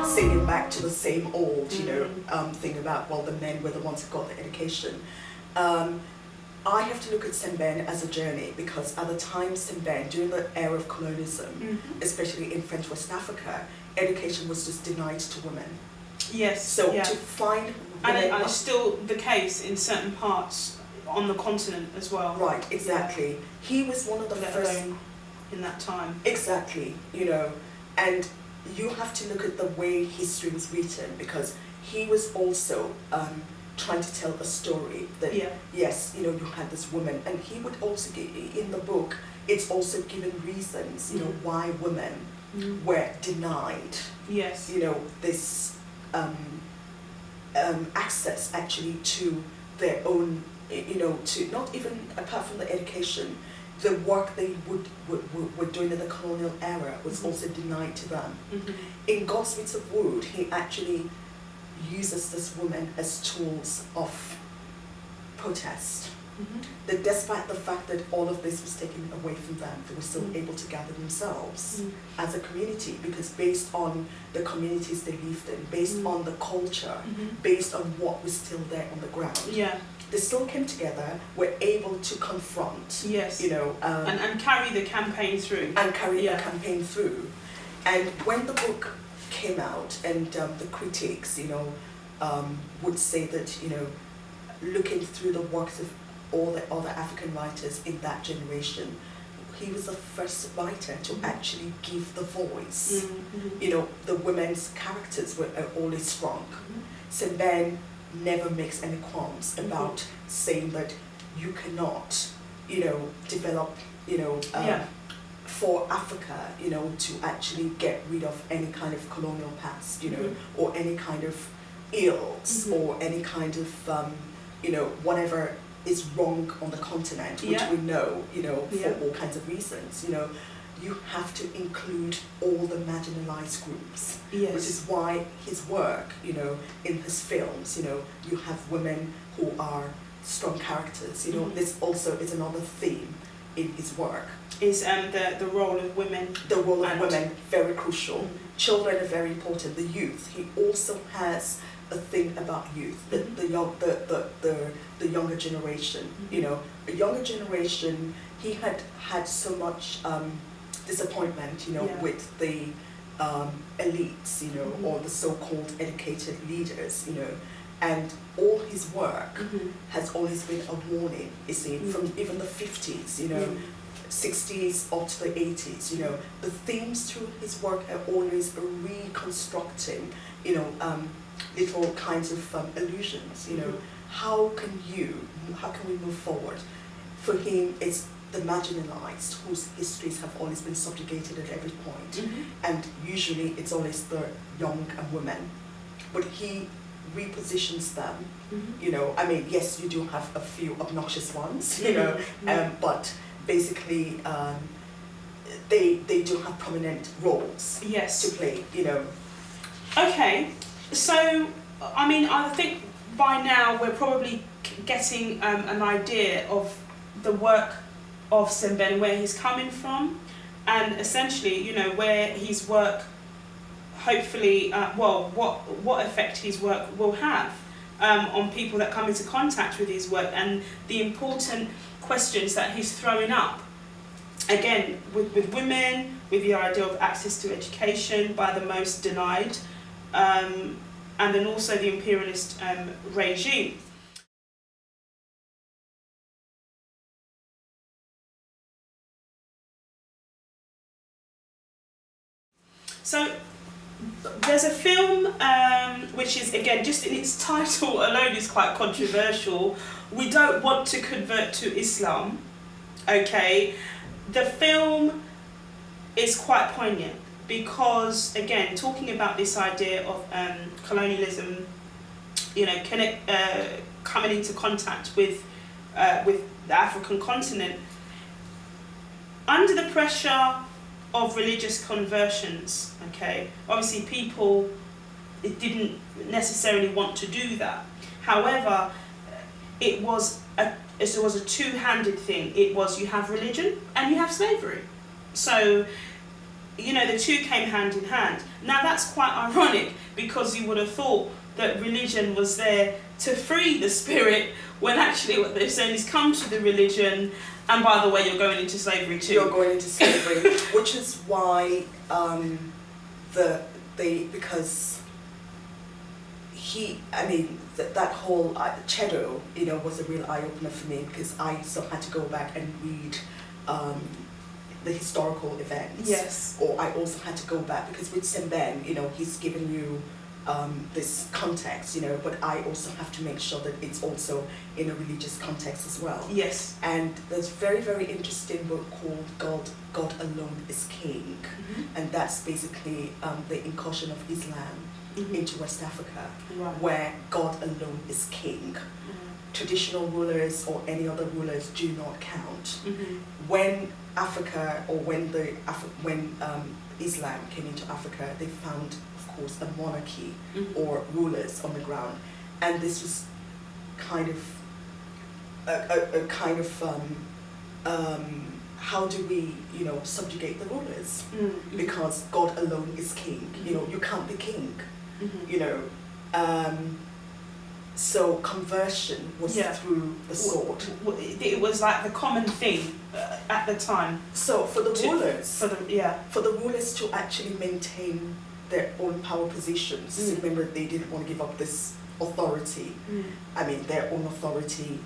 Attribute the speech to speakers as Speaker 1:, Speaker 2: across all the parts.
Speaker 1: Singing back to the same old, thing about, well, the men were the ones who got the education. I have to look at Sembène as a journey, because at the time Sembène, during the era of colonialism, especially in French West Africa, education was just denied to women.
Speaker 2: Yes.
Speaker 1: So to find
Speaker 2: women... And it's still the case in certain parts on the continent as well.
Speaker 1: Right, exactly. Yeah. He was one of the first...
Speaker 2: in that time.
Speaker 1: Exactly, and you have to look at the way history was written, because he was also trying to tell a story that, yes, you had this woman, and he would also give, in the book, it's also given reasons, why women were denied, this access actually to their own, to not even, apart from the education, the work they were doing in the colonial era was also denied to them. In God's Bits of Wood, he actually uses this woman as tools of protest. That despite the fact that all of this was taken away from them, they were still able to gather themselves as a community, because based on the communities they lived in, based on the culture, based on what was still there on the ground. They still came together, were able to confront,
Speaker 2: and carry the campaign through.
Speaker 1: The campaign through. And when the book came out, and the critics, would say that, looking through the works of all the other African writers in that generation, he was the first writer to actually give the voice. The women's characters were always strong. Sembène never makes any qualms about saying that you cannot, develop, for Africa, to actually get rid of any kind of colonial past, or any kind of ills, or any kind of, whatever is wrong on the continent, which we know, for all kinds of reasons, you have to include all the marginalized groups, which is why his work, in his films, you have women who are strong characters. This also is another theme in his work.
Speaker 2: Is the role of women.
Speaker 1: The role of women, very crucial. Children are very important. The youth. He also has a thing about youth, the younger generation. The younger generation. He had so much disappointment, with the elites, or the so-called educated leaders, and all his work has always been a warning, you see, from even the 50s, 60s up to the 80s, the themes through his work are always reconstructing, little kinds of illusions, how can we move forward? For him, it's the marginalized, whose histories have always been subjugated at every point, and usually it's always the young and women, but he repositions them. Yes, you do have a few obnoxious ones, but basically they do have prominent roles to play.
Speaker 2: Okay, so I think by now we're probably getting an idea of the work of Sembène, where he's coming from, and essentially, where his work, hopefully, what effect his work will have on people that come into contact with his work, and the important questions that he's throwing up, again, with women, with the idea of access to education by the most denied, and then also the imperialist regime. So there's a film which is, again, just in its title alone is quite controversial. We Don't Want to Convert to Islam. Okay, the film is quite poignant because, again, talking about this idea of colonialism, coming into contact with the African continent under the pressure of religious conversions. Okay, obviously people it didn't necessarily want to do that. However, it was a two-handed thing. It was, you have religion and you have slavery. So, the two came hand in hand. Now that's quite ironic, because you would have thought that religion was there to free the spirit, when actually what they're saying is, come to the religion, and by the way, you're going into slavery too.
Speaker 1: You're going into slavery, which is why because that whole Chedo, was a real eye-opener for me, because I still had to go back and read the historical events.
Speaker 2: Yes.
Speaker 1: Or I also had to go back, because with Semben, he's given you this context, but I also have to make sure that it's also in a religious context as well.
Speaker 2: Yes.
Speaker 1: And there's a very, very interesting book called God Alone is King, and that's basically the incursion of Islam into West Africa,
Speaker 2: right,
Speaker 1: where God alone is king. Traditional rulers or any other rulers do not count. When Africa, or when Islam came into Africa, they found, of course, a monarchy or rulers on the ground, and this was kind of a kind of how do we subjugate the rulers, because God alone is king. You can't be king. So conversion was through the sword.
Speaker 2: It was like the common thing at the time.
Speaker 1: So for the rulers,
Speaker 2: for
Speaker 1: the rulers to actually maintain their own power positions, remember, they didn't want to give up this authority. Their own authority,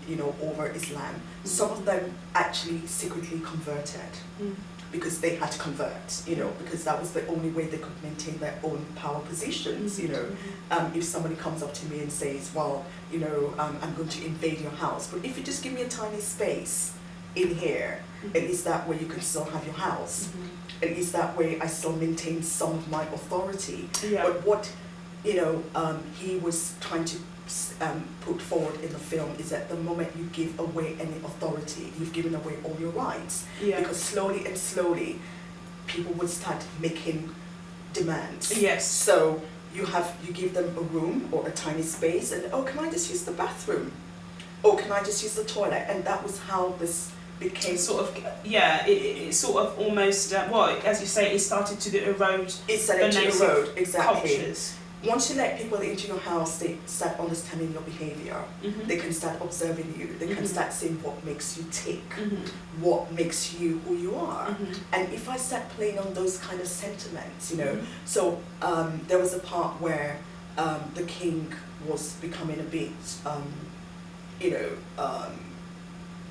Speaker 1: over Islam. Some of them actually secretly converted. Because they had to convert, because that was the only way they could maintain their own power positions, If somebody comes up to me and says, well, I'm going to invade your house, but if you just give me a tiny space in here, at least that way you can still have your house. At least that way I still maintain some of my authority. But what, he was trying to put forward in the film is that the moment you give away any authority, you've given away all your rights. Because slowly and slowly, people would start making demands.
Speaker 2: Yes.
Speaker 1: So you give them a room or a tiny space, and can I just use the bathroom? Or can I just use the toilet? And that was how this became
Speaker 2: it sort of almost as you say, it started to erode.
Speaker 1: It started to erode, exactly.
Speaker 2: Cultures.
Speaker 1: Once you let people into your house, they start understanding your behavior. They can start observing you. They can start seeing what makes you tick, what makes you who you are. And if I start playing on those kind of sentiments, so there was a part where the king was becoming a bit,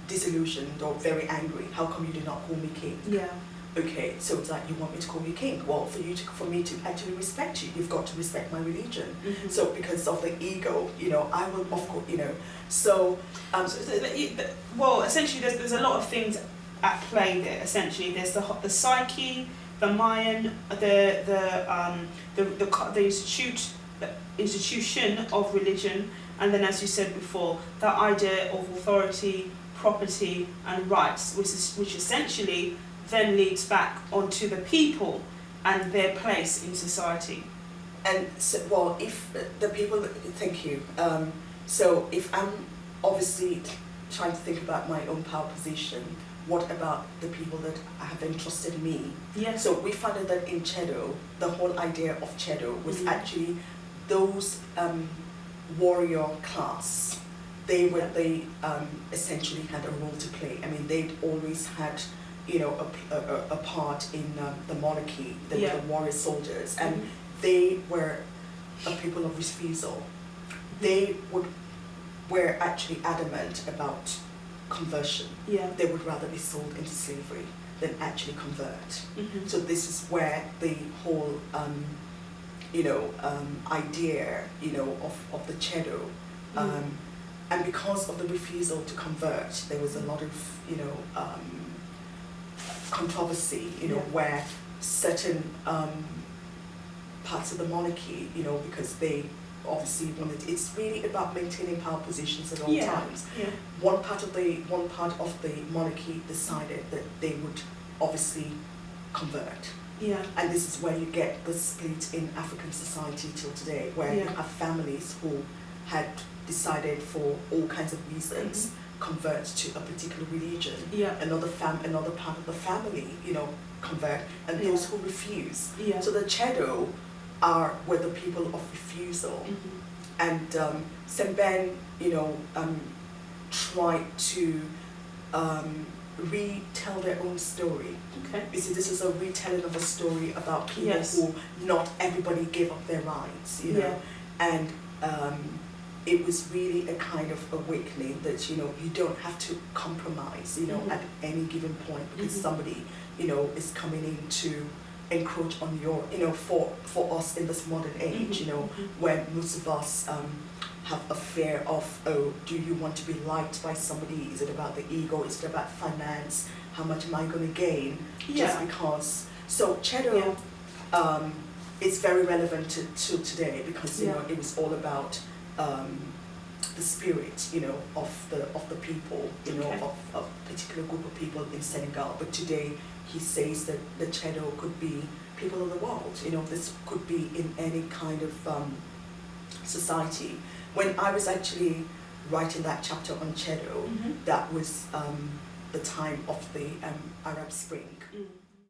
Speaker 1: disillusioned or very angry. How come you did not call me king? Okay, so it's like, you want me to call you king? Well, for me to actually respect you, you've got to respect my religion. So because of the ego, I will, of course, So,
Speaker 2: well, essentially, there's a lot of things at play there. Essentially, there's the psyche, the mind, the institution of religion, and then, as you said before, the idea of authority, property, and rights, which essentially then leads back onto the people and their place in society.
Speaker 1: And so, if the people, thank you. So if I'm obviously trying to think about my own power position, what about the people that have entrusted me?
Speaker 2: Yes.
Speaker 1: So we found out that in Chedo, the whole idea of Chedo was actually those warrior class. They essentially had a role to play. They'd always had a part in the monarchy. They were the warrior soldiers, and they were a people of refusal. They were actually adamant about conversion. They would rather be sold into slavery than actually convert. So this is where the whole idea of the Chedo, and because of the refusal to convert, there was a lot of controversy, where certain parts of the monarchy, because they obviously wanted, it's really about maintaining power positions at all times. One part of the monarchy decided that they would obviously convert.
Speaker 2: Yeah.
Speaker 1: And this is where you get the split in African society till today, where you have families who had decided for all kinds of reasons convert to a particular religion.
Speaker 2: Yeah.
Speaker 1: Another part of the family, convert, and those who refuse.
Speaker 2: Yeah.
Speaker 1: So the Chedo were the people of refusal. And Semben, tried to retell their own story.
Speaker 2: Okay.
Speaker 1: You see, this is a retelling of a story about people who not everybody gave up their rights, and it was really a kind of awakening that you don't have to compromise, at any given point because somebody is coming in to encroach on your, for us in this modern age, where most of us have a fear of, do you want to be liked by somebody? Is it about the ego? Is it about finance? How much am I going to gain? Just because. So Chedo is very relevant to today because it was all about the spirit, of the people, of a particular group of people in Senegal. But today he says that the Chedo could be people of the world. This could be in any kind of society. When I was actually writing that chapter on Chedo, that was the time of the Arab Spring.